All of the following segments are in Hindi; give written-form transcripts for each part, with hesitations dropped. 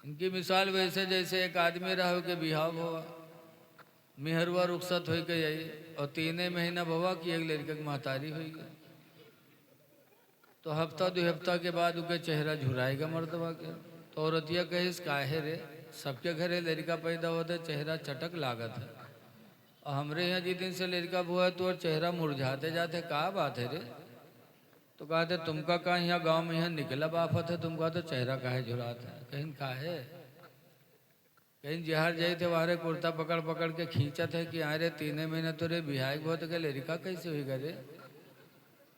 इनकी मिसाल वैसे जैसे एक आदमी रहो के बिहाव हुआ, मेहरवा रुखसत हो के यही और 3 महीना भवा कि एक लड़के की महतारी हुई गई। तो हफ्ता 2 हफ्ता के बाद उनके चेहरा झुराएगा मर्दवा के। तो औरतिया कहिस काहे रे, सबके घरे लड़का पैदा होते चेहरा चटक लागत है, और हमरे यहाँ जिस दिन से लड़का हुआ तो और चेहरा मुरझाते जाते, का बात है रे? तो कहते तुमका कहा यहाँ गांव में यहाँ निकला बाफत है, तुमका तो चेहरा काहे झुरात है? कहीं काहे, कहीं जहर जाए थे वारे कुर्ता पकड़ पकड़ के खींचत है कि अरे 3 महीने तो रे बिहाई बहुत के लड़का कैसे हुई रे?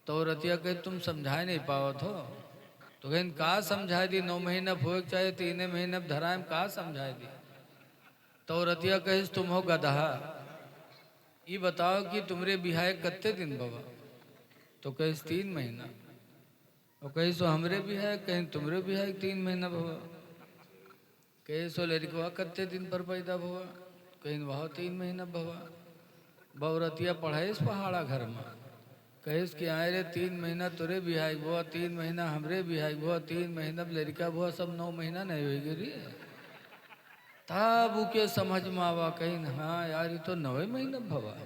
तो रतिया कहे तुम समझाए नहीं पावत हो। तो कहीं का समझाए दी, 9 महीना भोग चाहे 3 महीने धराएम, का समझाए दी? तो रतिया कहिस तुम हो गधा, ये बताओ कि तुमरे बिहाय कत्ते दिन बाबा? तो कहिस 3 महीना। और कही सो हमरे बिहाय, कहीं तुमरे बिहाय 3 महीना बाबा। कहे सो लड़कवा कत्ते दिन पर पैदा भवा? कहीं वह 3 महीना भवा। बहुरतिया पढ़ाइस पहाड़ा घर में, कहिस कि आए रे 3 महीना तुरे बिहाई भुआ, 3 महीना हमरे बिहाई भुआ, 3 महीना लड़का भुआ, सब 9 महीना नहीं हुई गिरी। तब उके समझ में आवा कहीं हाँ यार ये तो 9 महीना भवा।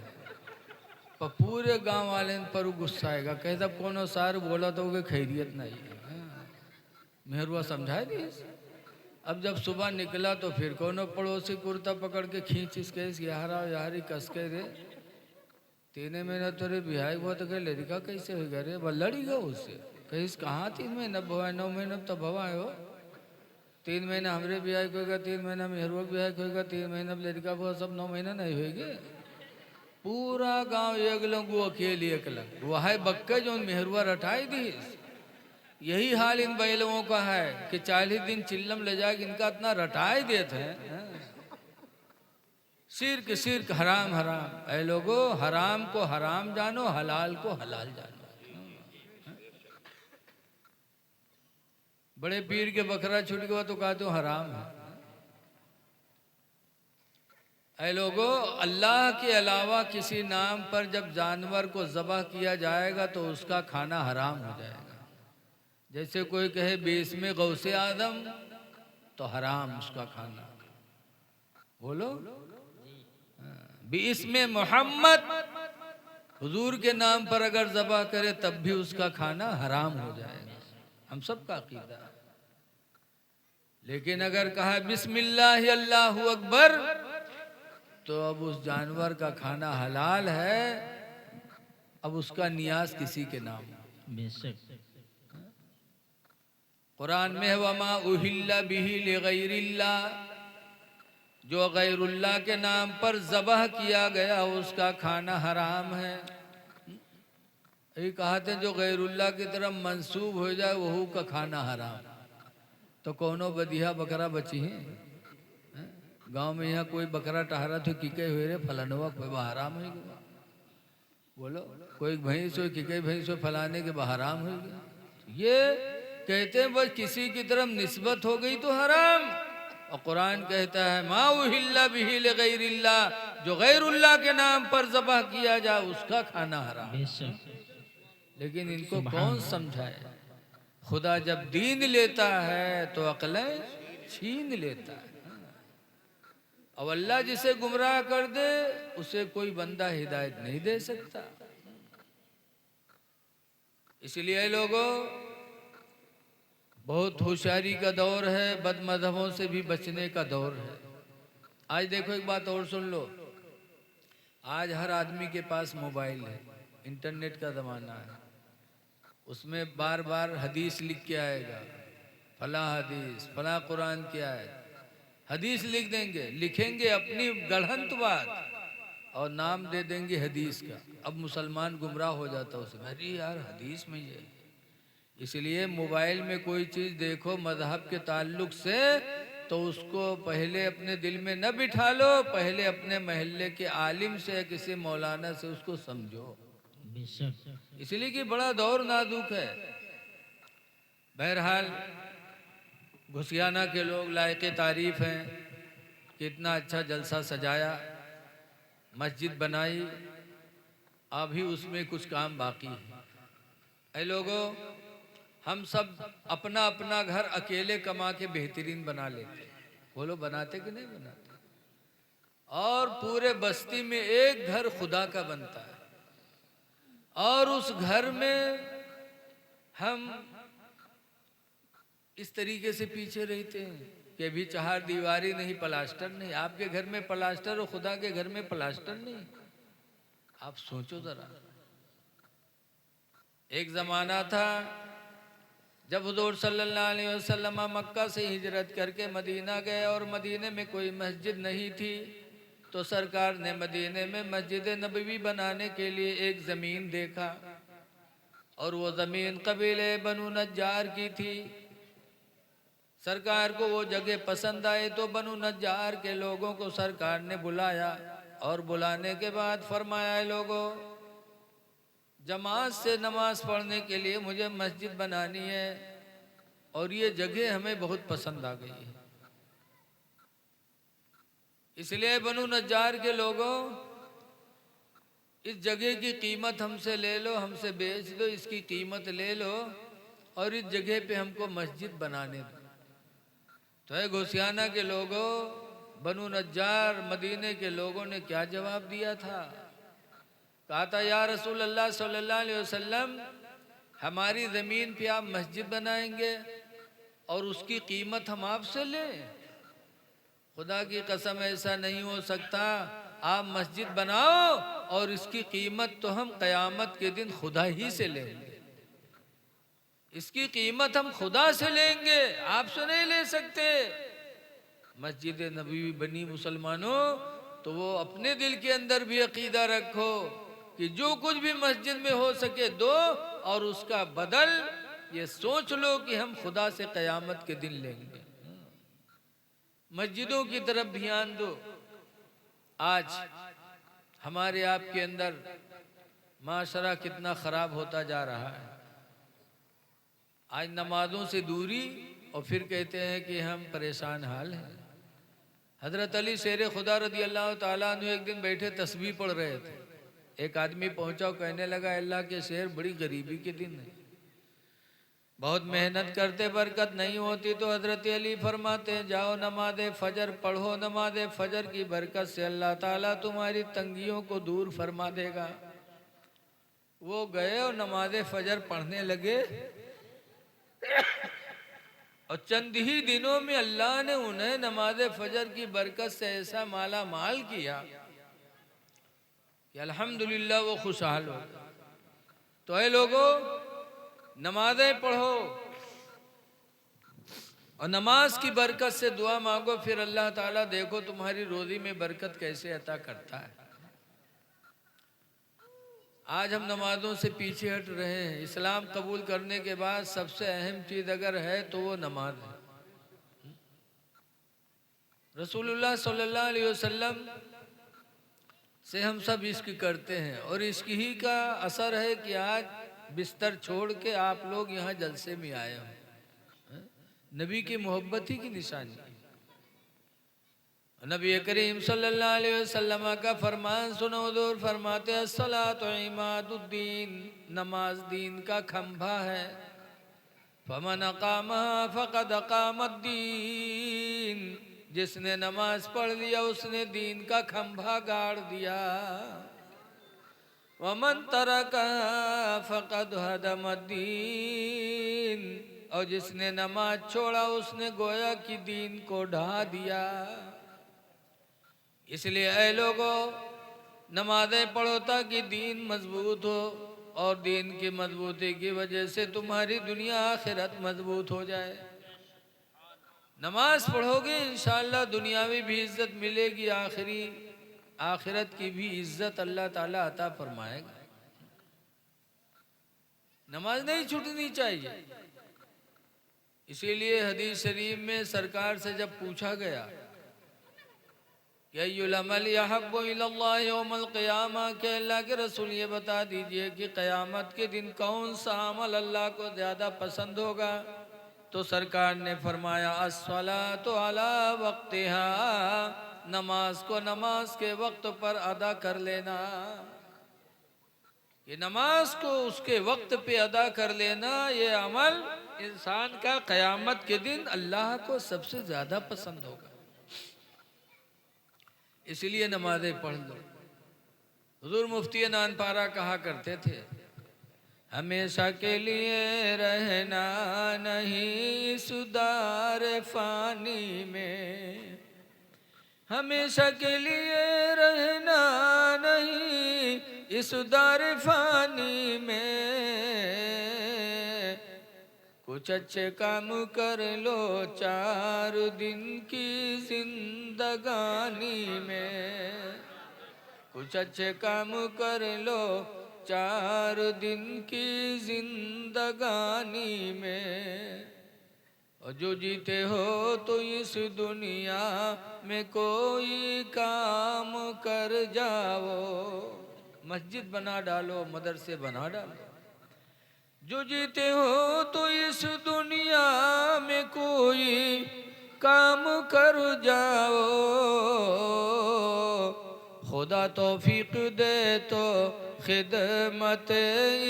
पर पूरे गांव वाले पर गुस्सा आएगा, कहता कोनो सार बोला तो उके खैरियत नहीं है। मेहरुआ समझाए दी। अब जब सुबह निकला तो फिर कोनो पड़ोसी कुर्ता पकड़ के खींच इसके यारा यारी कस के रे 3 महीना तो रे बिहाई हुआ तो कह लड़का कैसे हो गया रे? वह लड़ी गया उससे, कहीं कहाँ 3 महीना भवा, 9 महीना तो भवा है हो। 3 महीना हमरे बिहाई को होगा, 3 महीना मेहरुआ बिहाई को होगा, 3 महीना लड़का भुआ, सब 9 महीना नहीं होगी। पूरा गांव एक लंग वो अकेले एक लंग वह बक्के जो मेहरुआ रटाई दी। यही हाल इन बैलों का है कि 40 दिन चिल्लम ले जाके इनका इतना रटाई देते हैं। सिर्क सिर्क हराम हराम, ऐ लोगो हराम को हराम जानो, हलाल को हलाल जानो। बड़े पीर के बकरा छूट गया तो कहा तो हराम है। ऐ लोगो अल्लाह के अलावा किसी नाम पर जब जानवर को ज़बह किया जाएगा तो उसका खाना हराम हो जाएगा। जैसे कोई कहे 20 में गौसे आदम तो हराम उसका खाना। बोलो 20 में मोहम्मद हुजूर के नाम पर अगर ज़बह करे तब भी उसका खाना हराम हो जाएगा। हम सब का अकीदा है। लेकिन अगर कहा बिस्मिल्लाह अल्लाहु अकबर तो अब उस जानवर का खाना हलाल है, अब उसका नियाज किसी के नाम। कुरान में वमा उहिल्ला बिही लिगैरिल्लाह, जो गैरुल्लाह के नाम पर ज़बह किया गया उसका खाना हराम है। ये कहते जो गैरुल्लाह की तरफ मंसूब हो जाए वहू का खाना हराम। तो कौनो बदिया बकरा बची है गांव में, यहाँ कोई बकरा टहरा तो किके हुए रे फलानवा कोई बहराम हो गया। बोलो कोई भैंस हो किके भैंस हो फलाने के बहराम हो गया। ये कहते हैं बस किसी की तरफ निस्बत हो गई तो हराम। और कुरान कहता है मा उहिल्ला बिही लिगैरिल्लाह, जो गैरुल्लाह के नाम पर ज़बह किया जाए उसका खाना हराम। लेकिन इनको कौन समझाए? खुदा जब दीन लेता है तो अक्लें छीन लेता है। अब अल्लाह जिसे गुमराह कर दे उसे कोई बंदा हिदायत नहीं दे सकता। इसलिए लोगों बहुत होशियारी का दौर है, बदमज़हबों से भी बचने का दौर है। आज देखो एक बात और सुन लो, आज हर आदमी के पास मोबाइल है, इंटरनेट का ज़माना है। उसमें बार बार हदीस लिख के आएगा, फला हदीस फला कुरान की आयत, हदीस लिख देंगे, लिखेंगे अपनी गढ़ंत बात और नाम दे देंगे हदीस का। अब मुसलमान गुमराह हो जाता है उसमें, अरे यार हदीस में ये। इसलिए मोबाइल में कोई चीज़ देखो मजहब के ताल्लुक से तो उसको पहले अपने दिल में न बिठा लो, पहले अपने महल्ले के आलिम से किसी मौलाना से उसको समझो। इसलिए कि बड़ा दौर नाजुक है। बहरहाल घुसियाना के लोग लायक तारीफ हैं, कितना अच्छा जलसा सजाया, मस्जिद बनाई, अभी उसमें कुछ काम बाकी है। ऐ लोगों हम सब अपना अपना घर अकेले कमा के बेहतरीन बना लेते। बोलो बनाते कि नहीं बनाते? और पूरे बस्ती में एक घर खुदा का बनता है, और उस घर में हम इस तरीके से पीछे रहते हैं कि अभी चार दीवारी नहीं, प्लास्टर नहीं। आपके घर में प्लास्टर और खुदा के घर में प्लास्टर नहीं। आप सोचो जरा। एक जमाना था जब हुजूर सल्लल्लाहु अलैहि वसल्लम मक्का से हिजरत करके मदीना गए और मदीने में कोई मस्जिद नहीं थी, तो सरकार ने मदीने में मस्जिद नबवी बनाने के लिए एक ज़मीन देखा, और वो ज़मीन कबीले बनु नज्जार की थी। सरकार को वो जगह पसंद आए तो बनु नज्जार के लोगों को सरकार ने बुलाया, और बुलाने के बाद फरमाया, लोगों जमात से नमाज पढ़ने के लिए मुझे मस्जिद बनानी है, और ये जगह हमें बहुत पसंद आ गई है, इसलिए बनु नज्जार के लोगों इस जगह की कीमत हमसे ले लो, हमसे बेच दो, इसकी कीमत ले लो और इस जगह पे हमको मस्जिद बनाने दो। तो है घोसियाना के लोगों, बनु नज्जार मदीने के लोगों ने क्या जवाब दिया था? कहा था, या रसूल अल्लाह सल्लल्लाहु अलैहि वसल्लम, हमारी ज़मीन पे आप मस्जिद बनाएंगे और उसकी कीमत हम आपसे लें? खुदा की कसम ऐसा नहीं हो सकता। आप मस्जिद बनाओ और इसकी कीमत तो हम क़यामत के दिन खुदा ही से लेंगे। इसकी कीमत हम खुदा से लेंगे, आपसे नहीं ले सकते। मस्जिद नबवी बनी मुसलमानों, तो वो अपने दिल के अंदर भी अकीदा रखो कि जो कुछ भी मस्जिद में हो सके दो, और उसका बदल ये सोच लो कि हम खुदा से क़यामत के दिन लेंगे। मस्जिदों की तरफ ध्यान दो। आज हमारे आपके अंदर माशरा कितना ख़राब होता जा रहा है। आज नमाजों से दूरी, और फिर कहते हैं कि हम परेशान हाल हैं। हज़रत अली शेर खुदा रज़ी अल्लाह ताला अन्हु एक दिन बैठे तस्बीह पढ़ रहे थे। एक आदमी पहुंचा और कहने लगा, अल्लाह के शेर, बड़ी गरीबी के दिन है, बहुत मेहनत करते बरकत नहीं होती। तो हज़रत अली फरमाते, जाओ नमाज फ़जर पढ़ो, नमाज फ़जर की बरकत से अल्लाह ताला तुम्हारी तंगियों को दूर फरमा देगा। वो गए और नमाज फ़जर पढ़ने लगे, और चंद ही दिनों में अल्लाह ने उन्हें नमाज फ़जर की बरकत से ऐसा माला माल किया कि अल्हम्दुलिल्लाह वो खुशहाल हो। तो ऐ लोगों, नमाज़ें पढ़ो और नमाज की बरकत से दुआ मांगो, फिर अल्लाह ताला देखो तुम्हारी रोज़ी में बरकत कैसे अता करता है। आज हम नमाजों से पीछे हट रहे हैं। इस्लाम कबूल करने के बाद सबसे अहम चीज़ अगर है तो वो नमाज है। रसूलुल्लाह सल्लल्लाहु अलैहि वसल्लम से हम सब इश्क करते हैं, और इश्क ही का असर है कि आज बिस्तर छोड़ के आप लोग यहाँ जलसे में आए हो। नबी की मोहब्बत ही की निशानी। नबी करीम सल्लल्लाहु अलैहि वसल्लम का फरमान सुनो, हुज़ूर फरमाते हैं, अस्सलातु इमादुद्दीन, नमाज दीन का खंभा है। फमन अक़ामहा फ़क़द अक़ामद्दीन, जिसने नमाज पढ़ लिया उसने दीन का खंभा गाड़ दिया। वमन तरकहा फ़क़द हदमद्दीन, और जिसने नमाज छोड़ा उसने गोया कि दीन को ढा दिया। इसलिए ऐ लोगों, नमाज़ें पढ़ो ताकि दीन मजबूत हो, और दीन की मजबूती की वजह से तुम्हारी दुनिया आखिरत मजबूत हो जाए। नमाज पढ़ोगे इंशाअल्लाह दुनियावी भी इज्जत मिलेगी, आखिरत की भी इज्जत अल्लाह ताला अता फरमाएगा। नमाज नहीं छूटनी चाहिए। इसीलिए हदीस शरीफ में सरकार से जब पूछा गया कि अय्युल अमल अहब्बु इलल्लाह यौमल क़ियामा, के अल्लाह के रसूल ये बता दीजिए कि क़यामत के दिन कौन सा अमल अल्लाह को ज़्यादा पसंद होगा, तो सरकार ने फरमाया, अस्सलातु अला वक्तिहा, नमाज को नमाज के वक्त पर अदा कर लेना। कि नमाज को उसके वक्त पे अदा कर लेना, ये अमल इंसान का क़यामत के दिन अल्लाह को सबसे ज़्यादा पसंद होगा। इसलिए नमाजें पढ़ लो। हुजूर मुफ्ती नानपारा कहा करते थे, हमेशा के लिए रहना नहीं सुदार फानी में, हमेशा के लिए रहना नहीं इस दार फानी में, कुछ अच्छे काम कर लो 4 दिन की जिंदगानी में, कुछ अच्छे काम कर लो 4 दिन की जिंदगानी में, और जो जीते हो तो इस दुनिया में कोई काम कर जाओ, मस्जिद बना डालो, मदरसे बना डालो। जो जीते हो तो इस दुनिया में कोई काम कर जाओ, खुदा तौफीक दे तो खिदमत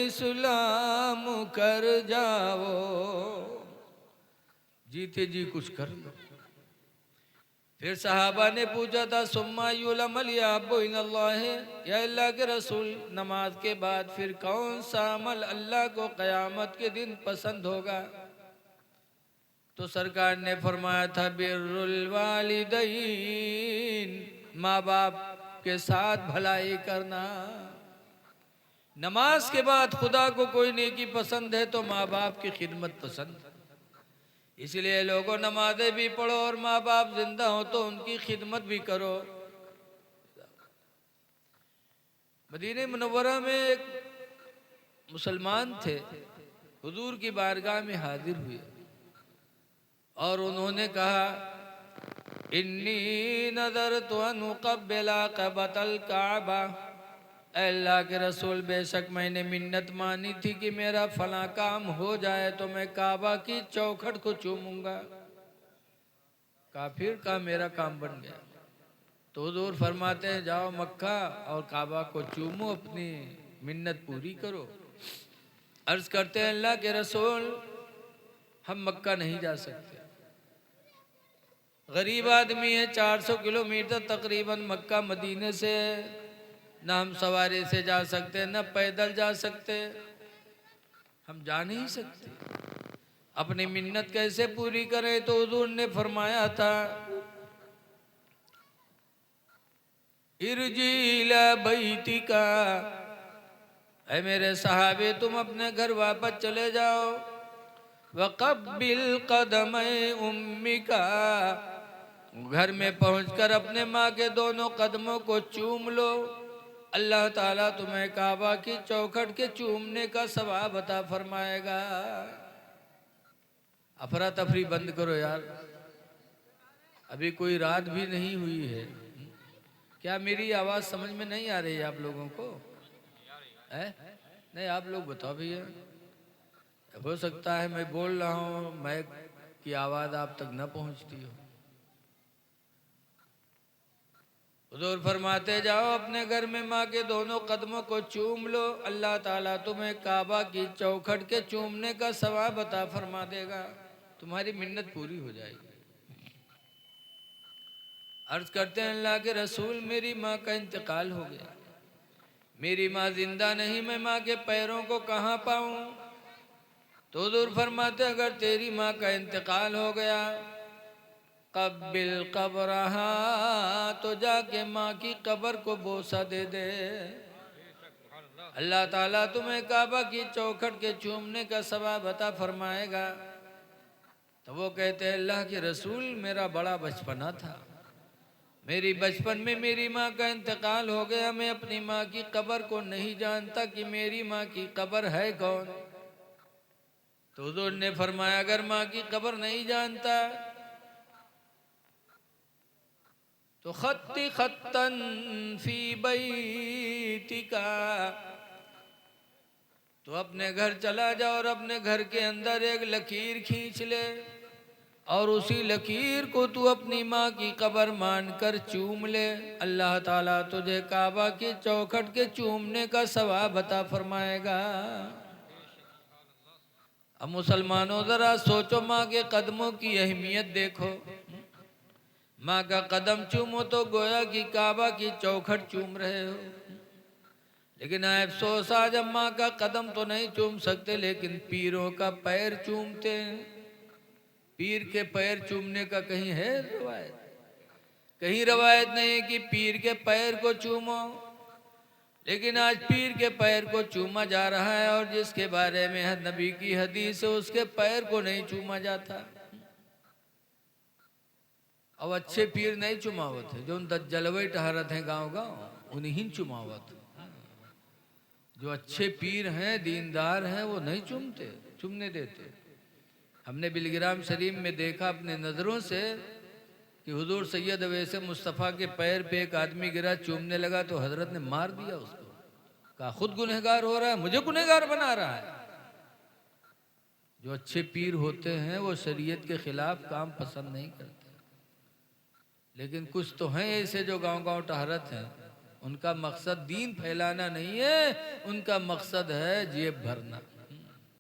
इस्लाम कर जाओ। जीते जी कुछ कर लो। फिर सहाबा ने पूछा था, सुम्मा युल अमल या अब्बु इलल्लाह, या अल्लाह के रसूल नमाज के बाद फिर कौन सा अमल अल्लाह को क़यामत के दिन पसंद होगा? तो सरकार ने फरमाया था, बिर्रुल वालिदैन, माँ बाप के साथ भलाई करना। नमाज के बाद खुदा को कोई नेकी पसंद है तो माँ बाप की खिदमत पसंद है। इसलिए लोगों नमाजें भी पढ़ो और माँ बाप जिंदा हो तो उनकी खिदमत भी करो। मदीने मुनव्वरा में एक मुसलमान थे, हुजूर की बारगाह में हाजिर हुए और उन्होंने कहा, इन्नी नज़रतु अन उक़ब्बिला क़बतल काबा, अल्लाह के रसूल बेशक मैंने मिन्नत मानी थी कि मेरा फला काम हो जाए तो मैं काबा की चौखट को चूमूंगा। काफिर का मेरा काम बन गया। तो हुजूर फरमाते हैं, जाओ मक्का और काबा को चूमो, अपनी मिन्नत पूरी करो। अर्ज करते हैं, अल्लाह के रसूल हम मक्का नहीं जा सकते, गरीब आदमी है, 400 किलोमीटर तकरीबन मक्का मदीने से, न हम सवारी से जा सकते न पैदल जा सकते, हम जा नहीं सकते। अपनी मिन्नत कैसे पूरी करें? तो हुजूर ने फरमाया था, इरजी इला बैतिका, ऐ मेरे सहाबे तुम अपने घर वापस चले जाओ। वक़ब्बिल क़दमै उम्मिका, घर में पहुंचकर अपने माँ के दोनों कदमों को चूम लो। अल्लाह ताला तुम्हें काबा की चौखट के चूमने का सवाब अता फरमाएगा। अफरा तफरी बंद करो यार, अभी कोई रात भी नहीं हुई है। क्या मेरी आवाज़ समझ में नहीं आ रही है आप लोगों को? है नहीं, आप लोग बताओ भैया। हो सकता है मैं बोल रहा हूँ, मैं की आवाज़ आप तक न पहुँचती हो। हुजूर फरमाते, जाओ अपने घर में माँ के दोनों कदमों को चूम लो, अल्लाह ताला तुम्हें काबा की चौखट के चूमने का सवाब अता फरमा देगा, तुम्हारी मिन्नत पूरी हो जाएगी। अर्ज करते हैं, अल्लाह के रसूल मेरी माँ का इंतकाल हो गया, मेरी माँ जिंदा नहीं, मैं माँ के पैरों को कहाँ पाऊँ? तो हुजूर फरमाते, अगर तेरी माँ का इंतकाल हो गया, कब्बिल कब्रहा, तो जाके माँ की कब्र को बोसा दे दे, अल्लाह ताला तुम्हें काबा की चौखट के चूमने का सवाब अता फरमाएगा। तो वो कहते हैं, अल्लाह के रसूल मेरा बड़ा बचपना था, मेरी बचपन में मेरी माँ का इंतकाल हो गया, मैं अपनी माँ की कब्र को नहीं जानता कि मेरी माँ की कब्र है कौन। तो हुजूर ने फरमाया, अगर माँ की कब्र नहीं जानता तो खत्ती खत्तन फी बैतिका, तो अपने घर चला जा और अपने घर के अंदर एक लकीर खींच ले और उसी लकीर को तू अपनी माँ की कब्र मानकर चूम ले, अल्लाह ताला तुझे काबा की चौखट के चूमने का सवाब अता फरमाएगा। अब मुसलमानों जरा सोचो, माँ के कदमों की अहमियत देखो। माँ का कदम चूमो तो गोया कि काबा की चौखट चूम रहे हो। लेकिन अफसोस आज माँ का कदम तो नहीं चूम सकते, लेकिन पीरों का पैर चूमते हैं। पीर के पैर चूमने का कहीं है रवायत? कहीं रवायत नहीं कि पीर के पैर को चूमो। लेकिन आज पीर के पैर को चूमा जा रहा है, और जिसके बारे में नबी की हदीस है उसके पैर को नहीं चूमा जाता। अब अच्छे पीर नहीं चुमावत है, जो उन जलवे टहरत हैं गांव गांव, उन्हीं चुमावत। जो अच्छे पीर हैं, दीनदार हैं, वो नहीं चूमते, चूमने देते। हमने बिलग्राम शरीफ में देखा अपने नज़रों से कि हुजूर सैयद अवैस मुस्तफ़ा के पैर पे एक आदमी गिरा, चूमने लगा तो हजरत ने मार दिया उसको। कहा खुद गुनहगार हो रहा है, मुझे गुनहगार बना रहा है। जो अच्छे पीर होते हैं वो शरीयत के खिलाफ काम पसंद नहीं करते। लेकिन कुछ तो हैं ऐसे जो गांव गांव टहरत हैं, उनका मकसद दीन फैलाना नहीं है, उनका मकसद है जेब भरना।